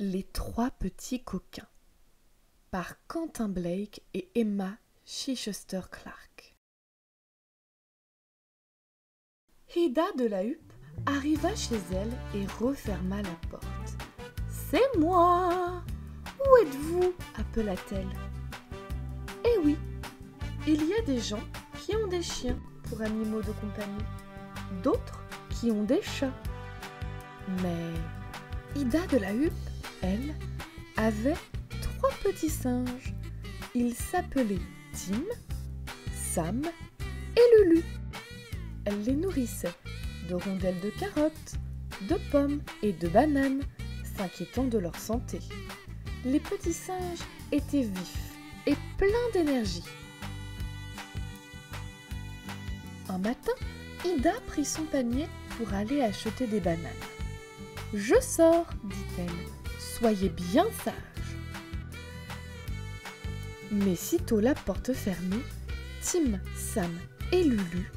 Les trois petits coquins par Quentin Blake et Emma Chichester Clark. Ida de la Huppe arriva chez elle et referma la porte. « C'est moi! Où êtes-vous » appela-t-elle. « Eh oui, il y a des gens qui ont des chiens pour animaux de compagnie, d'autres qui ont des chats. Mais Ida de la Huppe, elle, avait 3 petits singes. Ils s'appelaient Tim, Sam et Lulu. Elle les nourrissait de rondelles de carottes, de pommes et de bananes, s'inquiétant de leur santé. Les petits singes étaient vifs et pleins d'énergie. Un matin, Ida prit son panier pour aller acheter des bananes. « Je sors, dit-elle, soyez bien sage. » Mais sitôt la porte fermée, Tim, Sam et Lulu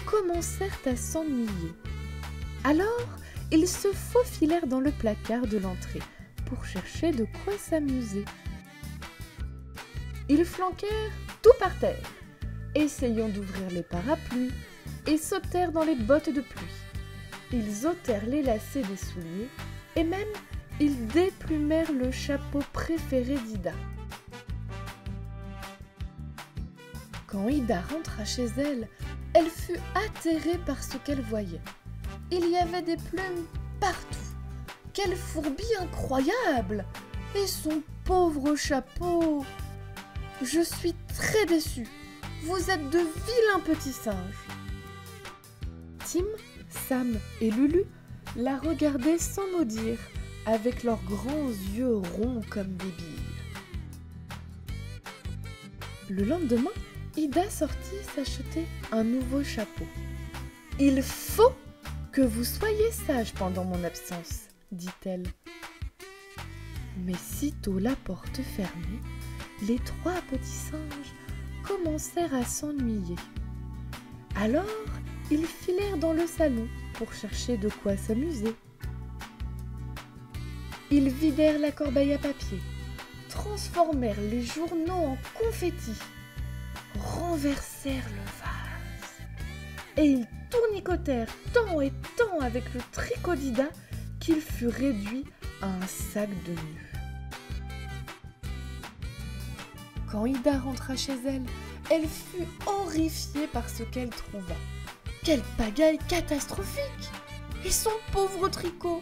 commencèrent à s'ennuyer. Alors, ils se faufilèrent dans le placard de l'entrée pour chercher de quoi s'amuser. Ils flanquèrent tout par terre, essayant d'ouvrir les parapluies et sautèrent dans les bottes de pluie. Ils ôtèrent les lacets des souliers et même ils déplumèrent le chapeau préféré d'Ida. Quand Ida rentra chez elle, elle fut atterrée par ce qu'elle voyait. Il y avait des plumes partout. Quelle fourbie incroyable! Et son pauvre chapeau! Je suis très déçue. Vous êtes de vilains petits singes. Tim, Sam et Lulu la regardaient sans mot dire, avec leurs grands yeux ronds comme des billes. Le lendemain, Ida sortit s'acheter un nouveau chapeau. « Il faut que vous soyez sage pendant mon absence, » dit-elle. Mais sitôt la porte fermée, les 3 petits singes commencèrent à s'ennuyer. Alors, ils filèrent dans le salon pour chercher de quoi s'amuser. Ils vidèrent la corbeille à papier, transformèrent les journaux en confettis, renversèrent le vase et ils tournicotèrent tant et tant avec le tricot d'Ida qu'il fut réduit à un sac de nœuds. Quand Ida rentra chez elle, elle fut horrifiée par ce qu'elle trouva. Quelle pagaille catastrophique! Et son pauvre tricot!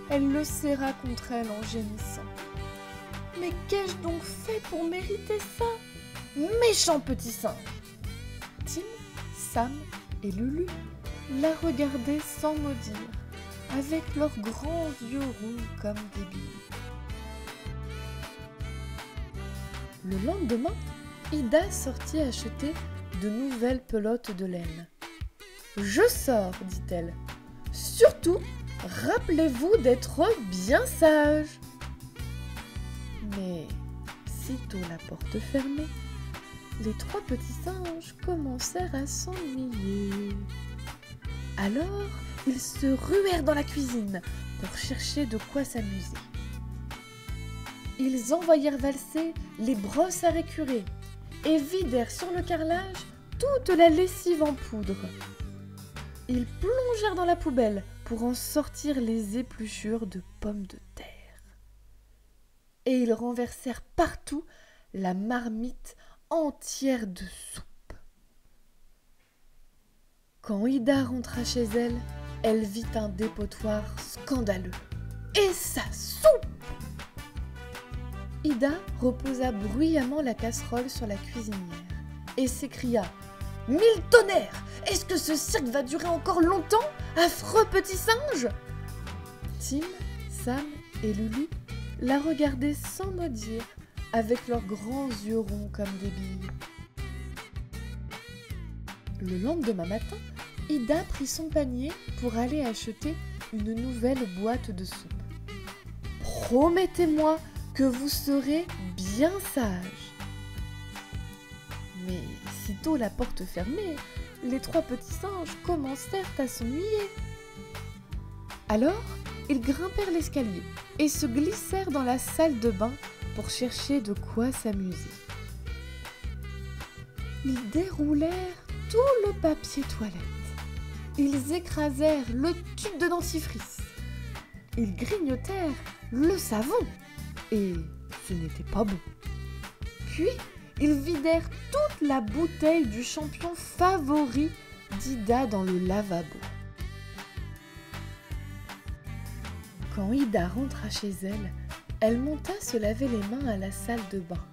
Elle le serra contre elle en gémissant. Mais qu'ai-je donc fait pour mériter ça? Méchant petit singe! Tim, Sam et Lulu la regardaient sans mot dire, avec leurs grands yeux ronds comme des billes. Le lendemain, Ida sortit acheter de nouvelles pelotes de laine. « Je sors, dit-elle. Surtout, rappelez-vous d'être bien sage. » Mais, sitôt la porte fermée, les 3 petits singes commencèrent à s'ennuyer. Alors, ils se ruèrent dans la cuisine pour chercher de quoi s'amuser. Ils envoyèrent valser les brosses à récurer et vidèrent sur le carrelage toute la lessive en poudre. Ils plongèrent dans la poubelle pour en sortir les épluchures de pommes de terre. Et ils renversèrent partout la marmite entière de soupe. Quand Ida rentra chez elle, elle vit un dépotoir scandaleux. Et sa soupe! Ida reposa bruyamment la casserole sur la cuisinière et s'écria « Mille tonnerres! Est-ce que ce cirque va durer encore longtemps, affreux petit singe ?» Tim, Sam et Lulu la regardaient sans mot dire, avec leurs grands yeux ronds comme des billes. Le lendemain matin, Ida prit son panier pour aller acheter une nouvelle boîte de soupe. « Promettez-moi que vous serez bien sage. » Mais sitôt la porte fermée, les 3 petits singes commencèrent à s'ennuyer. Alors, ils grimpèrent l'escalier et se glissèrent dans la salle de bain pour chercher de quoi s'amuser. Ils déroulèrent tout le papier toilette. Ils écrasèrent le tube de dentifrice. Ils grignotèrent le savon. Et ce n'était pas bon. Puis, ils vidèrent toute la bouteille du champion favori d'Ida dans le lavabo. Quand Ida rentra chez elle, elle monta se laver les mains à la salle de bain.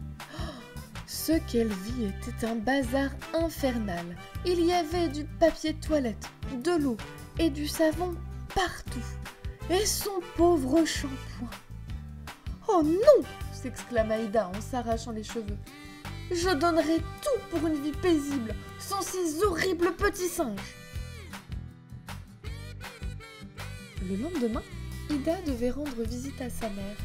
Ce qu'elle vit était un bazar infernal. Il y avait du papier de toilette, de l'eau et du savon partout. Et son pauvre shampoing. « Oh non !» s'exclama Ida en s'arrachant les cheveux. « Je donnerais tout pour une vie paisible, sans ces horribles petits singes !» Le lendemain, Ida devait rendre visite à sa mère,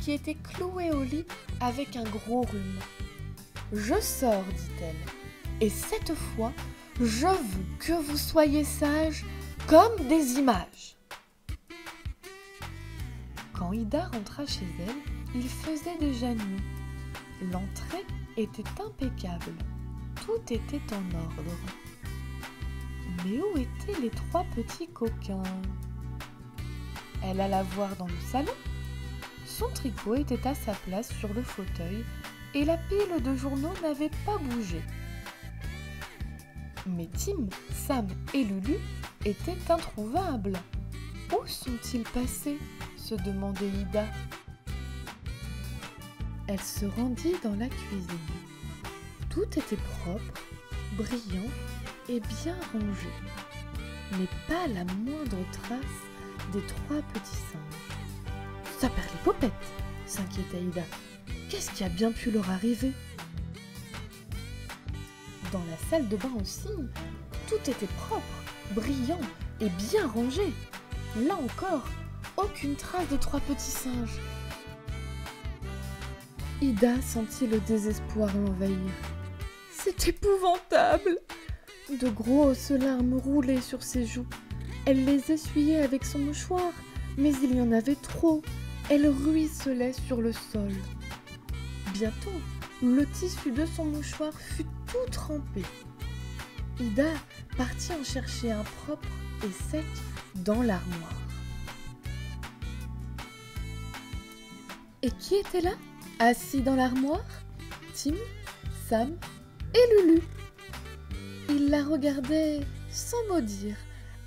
qui était clouée au lit avec un gros rhume. « Je sors, dit-elle, et cette fois, je veux que vous soyez sages comme des images. » Quand Ida rentra chez elle, il faisait déjà nuit. L'entrée était impeccable. Tout était en ordre. Mais où étaient les 3 petits coquins? Elle alla voir dans le salon. Son tricot était à sa place sur le fauteuil et la pile de journaux n'avait pas bougé. Mais Tim, Sam et Lulu étaient introuvables. Où sont-ils passés? Se demandait Ida. Elle se rendit dans la cuisine. Tout était propre, brillant et bien rangé. Mais pas la moindre trace des 3 petits singes. « Ça perd les popettes !» s'inquiétait Ida. « Qu'est-ce qui a bien pu leur arriver ?» Dans la salle de bain aussi, tout était propre, brillant et bien rangé. Là encore, aucune trace des 3 petits singes. Ida sentit le désespoir l'envahir. C'est épouvantable! De grosses larmes roulaient sur ses joues. Elle les essuyait avec son mouchoir, mais il y en avait trop. Elles ruisselaient sur le sol. Bientôt, le tissu de son mouchoir fut tout trempé. Ida partit en chercher un propre et sec dans l'armoire. Et qui était là, assis dans l'armoire? Tim, Sam et Lulu. Ils la regardaient sans mot dire,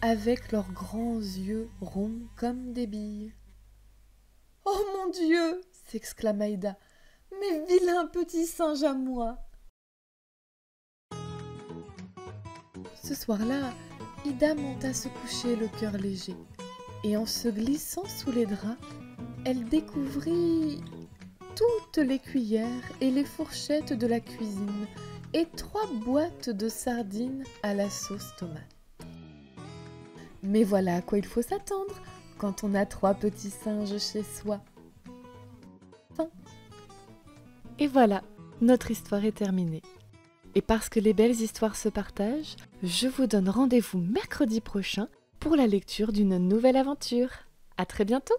avec leurs grands yeux ronds comme des billes. « Oh mon Dieu !» s'exclama Ida. « Mes vilains petits singes à moi !» Ce soir-là, Ida monta se coucher le cœur léger, et en se glissant sous les draps, elle découvrit toutes les cuillères et les fourchettes de la cuisine et 3 boîtes de sardines à la sauce tomate. Mais voilà à quoi il faut s'attendre quand on a 3 petits singes chez soi. Fin. Et voilà, notre histoire est terminée. Et parce que les belles histoires se partagent, je vous donne rendez-vous mercredi prochain pour la lecture d'une nouvelle aventure. À très bientôt!